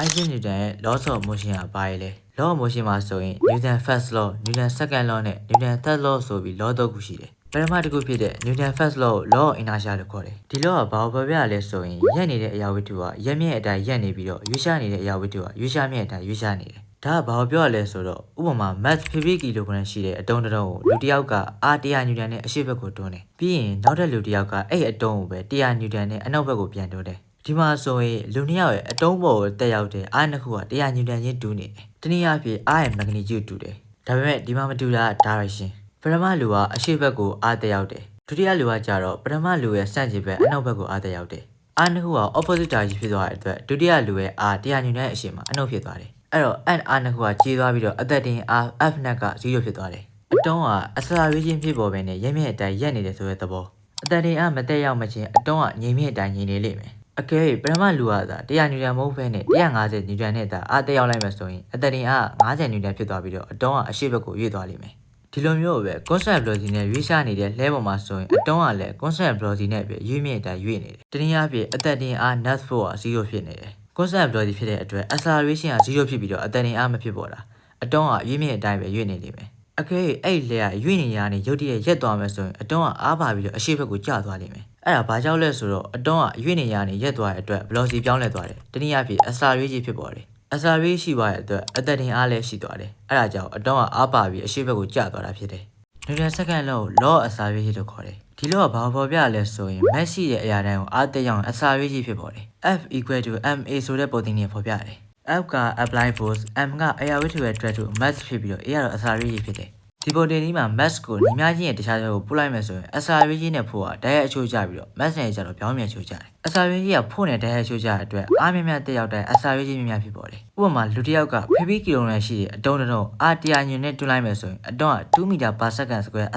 Isaac Newton ရဲ့ laws of motion ကဘာလဲ law of motion မှာဆိုရင် Newton first law Newton second law နဲ့ Newton third law ဆိုပြီး law 3ခုရှိတယ်ပထမတစ်ခုဖြစ်တဲ့ Newton first law ကို law of inertia လို့ခေါ်တယ်ဒီ law ကဘာကိုပြောပြလဲဆိုရင်ရက်နေတဲ့အရာဝတ္ထုကရက်မြင့်အတိုင်းရက်နေပြီးတော့ရွေးရှားနေတဲ့အရာဝတ္ထုကရွေးရှားမြင့်အတိုင်းရွေးရှားနေတယ်ဒါကဘာကိုပြောရလဲဆိုတော့ဥပမာ mass 50 kg ရှိတဲ့အတုံးတစ်တုံးကိုလူတစ်ယောက်က R100 Newton နဲ့အရှိဘက်ကိုတွန်းတယ်ပြီးရင်နောက်တဲ့လူတစ်ယောက်ကအဲ့အတုံးကိုပဲ100 Newton နဲ့အနောက်ဘက်ကိုပြန်တွန်းတယ်ဒီမှာဆိုရင်လူနှစ်ယောက်ရဲ့အတုံးပေါ်ကိုတက်ရောက်တဲ့အားနှစ်ခုက100 Newton ချင်းတူနေတယ်တနည်းအားဖြင့်အားရဲ့ magnitude တူတယ်ဒါပေမဲ့ဒီမှာမတူတာ direction ပထမလူကအရှိဘက်ကိုအားတက်ရောက်တယ်ဒုတိယလူကကြတော့ပထမလူရဲ့ဆန့်ကျင်ဘက်အနောက်ဘက်ကိုအားတက်ရောက်တယ်အားနှစ်ခုက opposite direction ဖြစ်သွားတဲ့အတွက်ဒုတိယလူရဲ့အား100 Newton ရဲ့အရှိန်မှာအနောက်ဖြစ်သွားတယ်အဲ့တော့ n အားနှစ်ခုကကျေးသွားပြီးတော့အသက်တင်အား f နဲ့က0ဖြစ်သွားတယ်အတုံးက acceleration ဖြစ်ပေါ်ပဲနဲ့ရက်မြင့်အတိုင်းရက်နေတယ်ဆိုတဲ့သဘောအသက်တင်အားမတက်ရောက်မချင်းအတုံးကငြိမ်မြင့်အတိုင်းငြိမ်နေလိမ့်မယ်အကယ်၍ပထမလူကသာ100 Newton မဟုတ်ဘဲနဲ့150 Newton နဲ့သာအားတက်ရောက်လိုက်မှဆိုရင်အသက်တင်အား50 Newton ဖြစ်သွားပြီးတော့အတုံးကအရှိဘက်ကိုရွေ့သွားလိမ့်မယ်ဒီလိုမျိုးပဲ constant velocity နဲ့ရွေ့ရှားနေတဲ့လှဲပေါ်မှာဆိုရင်အတုံးကလည်း constant velocity နဲ့ပဲရွေ့မြင့်အတိုင်းရွေ့နေတယ်တနည်းအားဖြင့်အသက်တင်အား net force က0ဖြစ်နေတယ် constant velocity ဖြစ်တဲ့အတွက် acceleration က0ဖြစ်ပြီးတော့အသက်တင်အားမဖြစ်ပေါ်တာအတုံးကရွေ့မြင့်အတိုင်းပဲရွေ့နေလိမ့်မယ်အကယ်၍အဲ့လှဲကရွေ့နေရတဲ့ရုတ်တရက်ရက်သွားမယ်ဆိုရင်အတုံးကအားပါပြီးတော့အရှိဘက်ကိုကျသွားလိမ့်မယ်အဲ့ဒါဘာကြောင့်လဲဆိုတော့အတုံးကရွေ့နေရတဲ့ရက်သွားတဲ့အတွက် velocity ပြောင်းလဲသွားတယ်တနည်းအားဖြင့် acceleration ဖြစ်ပေါ်တယ်acceleration ရှိသွားတဲ့အတွက်အသက်တင်အားလည်းရှိသွားတယ်အဲ့ဒါကြောင့်အတုံးကအားပါပြီးအရှိဘက်ကိုကျသွားတာဖြစ်တယ်Newton second law ကို law of acceleration လို့ခေါ်တယ်ဒီ law ကဘာပေါ်ပြလဲဆိုရင် mass ရှိတဲ့အရာတိုင်းကိုအားတက်ရောက်ရင် acceleration ဖြစ်ပေါ်တယ် F = ma ဆိုတဲ့ပုံသဏ္ဍာန်ပေါ်ပြတယ် F က apply force m ကအရာဝတ္ထုရဲ့ drag တို့ mass ဖြစ်ပြီးတော့ a ကတော့ acceleration ဖြစ်တယ်ဒီပုံသဏ္ဍာန်မှာ mass ကိုညီမျှချင်းရဲ့တခြားဘက်ကိုပို့လိုက်မယ်ဆိုရင် acceleration နဲ့ဖို့ကတိုက်ရိုက်အချိုးကျပြီးတော့ mass နဲ့ကျတော့ပြောင်းပြန်ချိုးကျတယ် acceleration ကဖို့နဲ့တိုက်ရိုက်ချိုးကျတဲ့အတွက်အားမြင့်မြတ်တက်ရောက်တဲ့ acceleration မြင့်မြတ်ဖြစ်ပေါ်တယ်ဥပမာလူတစ်ယောက်က50 kg ရှိတဲ့အတုံးတစ်တုံးအား100 Newton နဲ့တွန်းလိုက်မယ်ဆိုရင်အတုံးက2 m/s²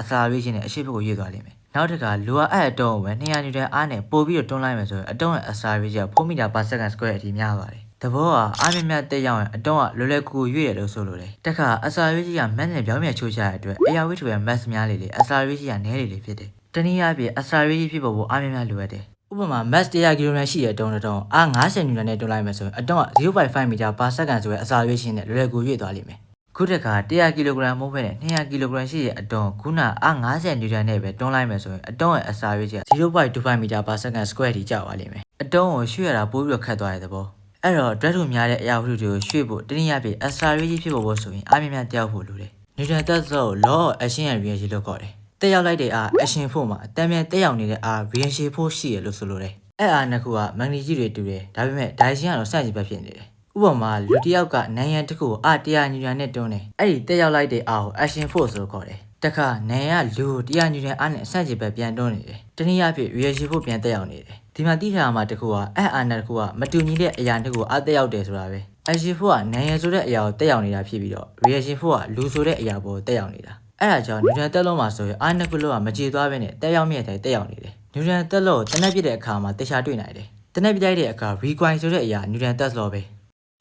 acceleration နဲ့အရှိဘက်ကိုရွေ့သွားလိမ့်မယ်နောက်တစ်ခါလူကအဲ့အတုံးကိုပဲ200 Newton အားနဲ့ပို့ပြီးတော့တွန်းလိုက်မယ်ဆိုရင်အတုံးရဲ့ acceleration က4 m/s² အထိများပါတယ်သဘောကအားမြင့်မြတ်တက်ရောက်ရင်အတုံးကလွယ်လွယ်ကူကူရွေ့တယ်လို့ဆိုလိုတယ်တခါ acceleration က mass နဲ့ပြောင်းပြန်ချိုးချတဲ့အတွက်အရာဝတ္ထုရဲ့ mass များလေလေ acceleration ကနည်းလေလေဖြစ်တယ်တနည်းအားဖြင့် acceleration ဖြစ်ပေါ်ဖို့အားမြင့်မြတ်လိုအပ်တယ်ဥပမာ mass 100 kg ရှိတဲ့အတုံးတစ်တုံးအား50 Newton နဲ့တွန်းလိုက်မယ်ဆိုရင်အတုံးက 0.5 m/s ဆိုတဲ့ acceleration နဲ့လွယ်လွယ်ကူရွေ့သွားလိမ့်မယ်ခုတစ်ခါ100 kg မဟုတ်ဘဲနဲ့200 kg ရှိတဲ့အတုံးခုနအား50 Newton နဲ့ပဲတွန်းလိုက်မယ်ဆိုရင်အတုံးရဲ့ acceleration က 0.25 m/s² ထိကျသွားလိမ့်မယ်အတုံးကိုရွှေ့ရတာပိုပြီးတော့ခက်သွားတဲ့သဘောအဲ့တော့ drag တို့များတဲ့အရာဝတ္ထုတွေကိုရွှေ့ဖို့တနည်းအားဖြင့် acceleration ဖြစ်ပေါ်ဖို့ဆိုရင်အားမြင့်မြတ်တက်ရောက်ဖို့လိုတယ် Newton third law ကို law of action and reaction လို့ခေါ်တယ်တက်ရောက်လိုက်တဲ့အား action force မှာအတန်မြန်တက်ရောက်နေတဲ့အား reaction force ရှိရလို့ဆိုလိုတယ်အဲ့အားနှစ်ခုက magnitude တွေတူတယ်ဒါပေမဲ့ direction ကတော့ဆန့်ကျင်ဘက်ဖြစ်နေတယ်ဥပမာလူတစ်ယောက်ကနိုင်ရန်တစ်ခုကိုအား100 Newton နဲ့တွန်းတယ်အဲ့ဒီတက်ရောက်လိုက်တဲ့အားကို action force လို့ခေါ်တယ်တခါနိုင်ရလူ100 Newton အားနဲ့ဆန့်ကျင်ဘက်ပြန်တွန်းနေတယ်တနည်းအားဖြင့် reaction force ပြန်တက်ရောက်နေတယ်ဒီမှာသိထားမှာတစ်ခုကအဲ့အားနဲ့တစ်ခုကမတူညီတဲ့အရာတစ်ခုကိုအားတက်ရောက်တယ်ဆိုတာပဲ action force ကနိုင်ရဆိုတဲ့အရာကိုတက်ရောက်နေတာဖြစ်ပြီးတော့ reaction force ကလူဆိုတဲ့အရာပေါ်တက်ရောက်နေတာအဲ့ဒါကြောင့် Newton တက်လို့မှာဆိုရင်အားနှစ်ခုလုံးကမကြေသွားဘဲနဲ့တက်ရောက်မြင့်တိုင်းတက်ရောက်နေတယ် Newton တက်လို့တနက်ပြတဲ့အခါမှာတခြားတွေ့နိုင်တယ်တနက်ပြတဲ့အခါ recoil ဆိုတဲ့အရာ Newton တက်လို့ပဲ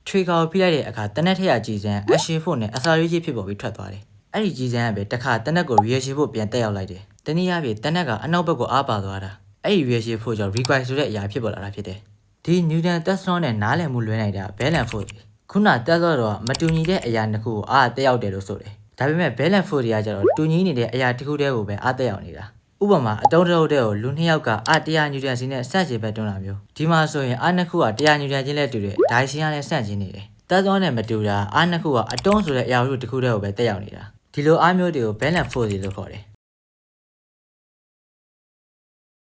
trigger ကိုဖိလိုက်တဲ့အခါတနက်ထက်ရကြည်စံ action force နဲ့ acceleration ဖြစ်ပေါ်ပြီးထွက်သွားတယ်အဲ့ဒီကြည်စံကပဲတစ်ခါတနက်ကို reaction force ပြန်တက်ရောက်လိုက်တယ်တနည်းအားဖြင့်တနက်ကအနောက်ဘက်ကိုအားပါသွားတာအဲ့ဒီ reaction force ကြောင့် recoil ဆိုတဲ့အရာဖြစ်ပေါ်လာတာဖြစ်တယ်ဒီ Newton တက်လို့နဲ့နားလည်မှုလွဲနိုင်တာ balance force ခုနတက်လို့မတူညီတဲ့အရာတစ်ခုကိုအားတက်ရောက်တယ်လို့ဆိုတယ်ဒါပေမဲ့ balance force တွေကကျတော့တူညီနေတဲ့အရာတစ်ခုတည်းကိုပဲအားတက်ရောက်နေတာဥပမာအတုံးတစ်တုံးကိုလူ2ယောက်ကအား100 Newton စီနဲ့ဆန့်ကျင်ဘက်တွန်းတာမျိုးဒီမှာဆိုရင်အားနှစ်ခုက100 Newton ချင်းလဲတူတယ်ဒါရှင်ကလည်းဆန့်ကျင်နေတယ်တက်သွားနဲ့မတူတာအားနှစ်ခုကအတုံးဆိုတဲ့အရာတစ်ခုတည်းကိုပဲတက်ရောက်နေတာဒီလိုအားမျိုးတွေကို balance force လို့ခေါ်တယ်